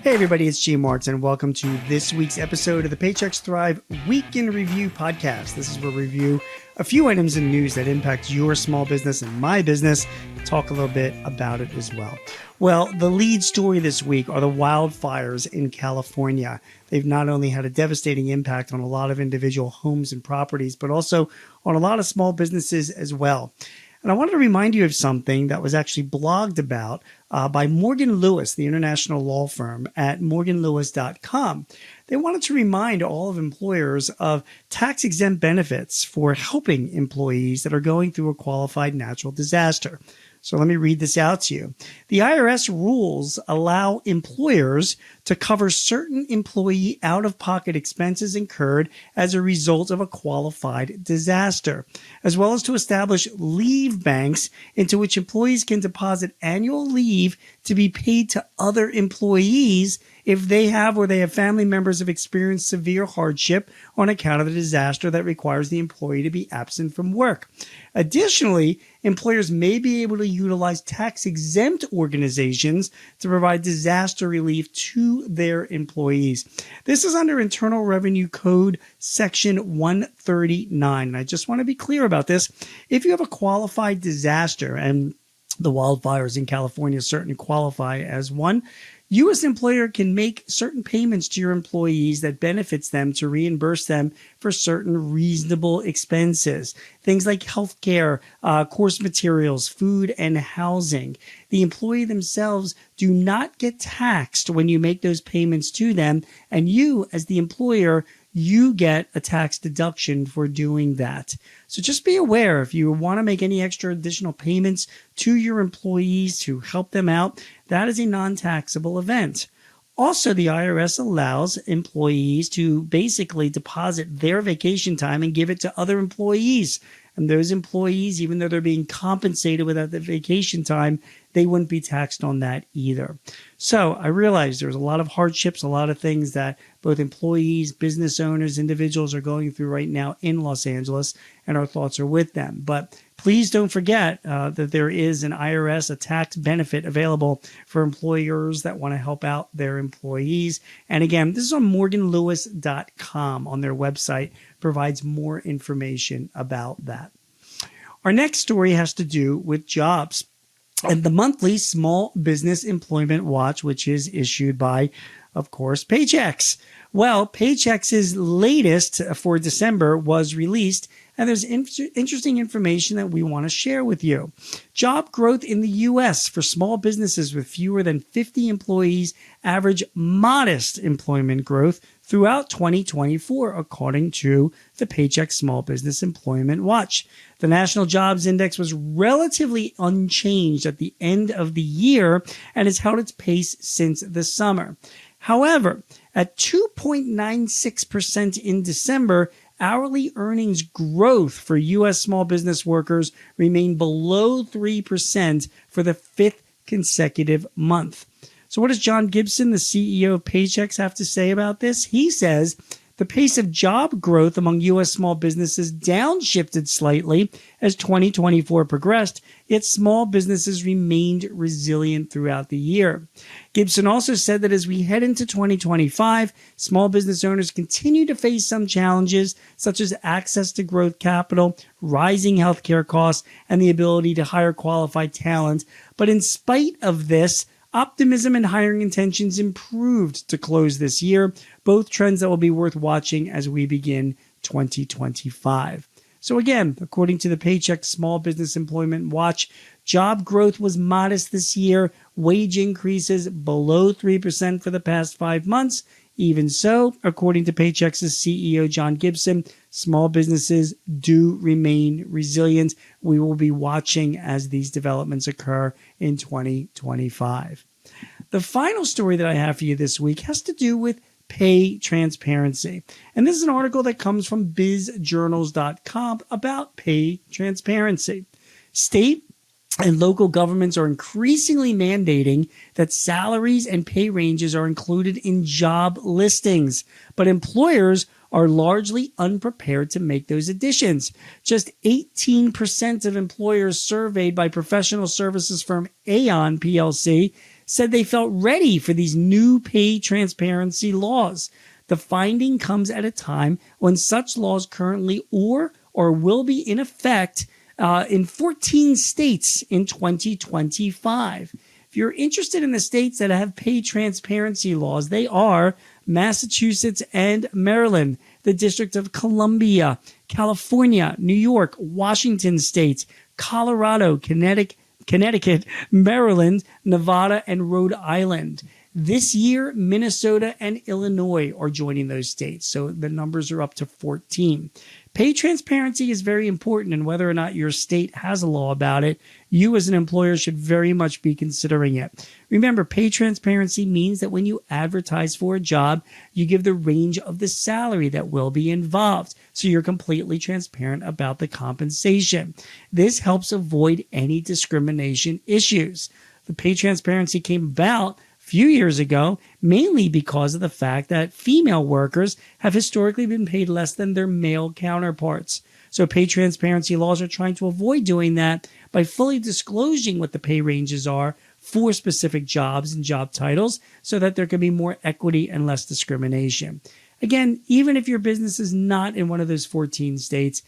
Hey everybody, it's G Martz and welcome to this week's episode of the Paychex Thrive Week in Review podcast. This is where we review a few items in news that impact your small business and my business. Talk a little bit about it as well. Well, the lead story this week are the wildfires in California. They've not only had a devastating impact on a lot of individual homes and properties, but also on a lot of small businesses as well. And I wanted to remind you of something that was actually blogged about by Morgan Lewis, the international law firm at morganlewis.com. They wanted to remind all of employers of tax-exempt benefits for helping employees that are going through a qualified natural disaster. So let me read this out to you. The IRS rules allow employers to cover certain employee out-of-pocket expenses incurred as a result of a qualified disaster, as well as to establish leave banks into which employees can deposit annual leave to be paid to other employees if they have or they have family members have experienced severe hardship on account of the disaster that requires the employee to be absent from work. Additionally, employers may be able to utilize tax-exempt organizations to provide disaster relief to their employees. This is under Internal Revenue Code Section 139. And I just want to be clear about this. If you have a qualified disaster, and the wildfires in California certainly qualify as one, you as an employer can make certain payments to your employees that benefits them to reimburse them for certain reasonable expenses. Things like healthcare, course materials, food, and housing. The employee themselves do not get taxed when you make those payments to them, and you as the employer, you get a tax deduction for doing that. So just be aware if you want to make any extra additional payments to your employees to help them out, that is a non-taxable event. Also, the IRS allows employees to basically deposit their vacation time and give it to other employees. And those employees, even though they're being compensated without the vacation time, they wouldn't be taxed on that either. So I realize there's a lot of hardships, a lot of things that both employees, business owners, individuals are going through right now in Los Angeles, and our thoughts are with them. But please don't forget that there is an IRS, a tax benefit available for employers that want to help out their employees. And again, this is on morganlewis.com on their website, provides more information about that. Our next story has to do with jobs and the monthly Small Business Employment Watch, which is issued by, of course, Paychex. Well, Paychex's latest for December was released, and there's interesting information that we want to share with you. Job growth in the U.S. for small businesses with fewer than 50 employees average modest employment growth throughout 2024, according to the Paychex Small Business Employment Watch. The National Jobs Index was relatively unchanged at the end of the year and has held its pace since the summer. However, at 2.96% in December, hourly earnings growth for U.S. small business workers remained below 3% for the fifth consecutive month. So what does John Gibson, the CEO of Paychex, have to say about this? He says the pace of job growth among U.S. small businesses downshifted slightly as 2024 progressed, yet small businesses remained resilient throughout the year. Gibson also said that as we head into 2025, small business owners continue to face some challenges, such as access to growth capital, rising healthcare costs, and the ability to hire qualified talent. But in spite of this, optimism and hiring intentions improved to close this year, both trends that will be worth watching as we begin 2025. So again, according to the Paychex Small Business Employment Watch, job growth was modest this year, wage increases below 3% for the past 5 months. Even so, according to Paychex's CEO, John Gibson, small businesses do remain resilient. We will be watching as these developments occur in 2025. The final story that I have for you this week has to do with pay transparency. And this is an article that comes from bizjournals.com about pay transparency. State and local governments are increasingly mandating that salaries and pay ranges are included in job listings, but employers are largely unprepared to make those additions. Just 18% of employers surveyed by professional services firm Aon PLC said they felt ready for these new pay transparency laws. The finding comes at a time when such laws currently or will be in effect in 14 states in 2025. If you're interested in the states that have pay transparency laws, they are Massachusetts and Maryland, the District of Columbia, California, New York, Washington State, Colorado, Connecticut, Maryland, Nevada, and Rhode Island. This year, Minnesota and Illinois are joining those states, so the numbers are up to 14. Pay transparency is very important, and whether or not your state has a law about it, you as an employer should very much be considering it. Remember, pay transparency means that when you advertise for a job, you give the range of the salary that will be involved, so you're completely transparent about the compensation. This helps avoid any discrimination issues. The pay transparency came about few years ago, mainly because of the fact that female workers have historically been paid less than their male counterparts. So pay transparency laws are trying to avoid doing that by fully disclosing what the pay ranges are for specific jobs and job titles so that there can be more equity and less discrimination. Again, even if your business is not in one of those 14 states,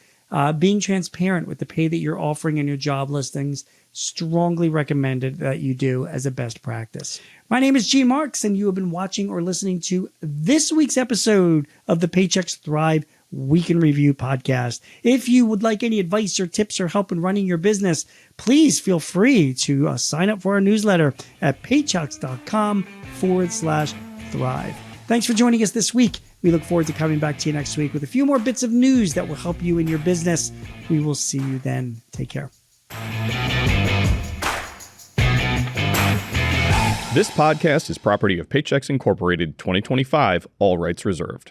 being transparent with the pay that you're offering in your job listings, strongly recommended that you do as a best practice. My name is Gene Marks, and you have been watching or listening to this week's episode of the Paychex Thrive Week in Review podcast. If you would like any advice or tips or help in running your business, please feel free to sign up for our newsletter at paychex.com/thrive. Thanks for joining us this week. We look forward to coming back to you next week with a few more bits of news that will help you in your business. We will see you then. Take care. This podcast is property of Paychex Incorporated 2025, all rights reserved.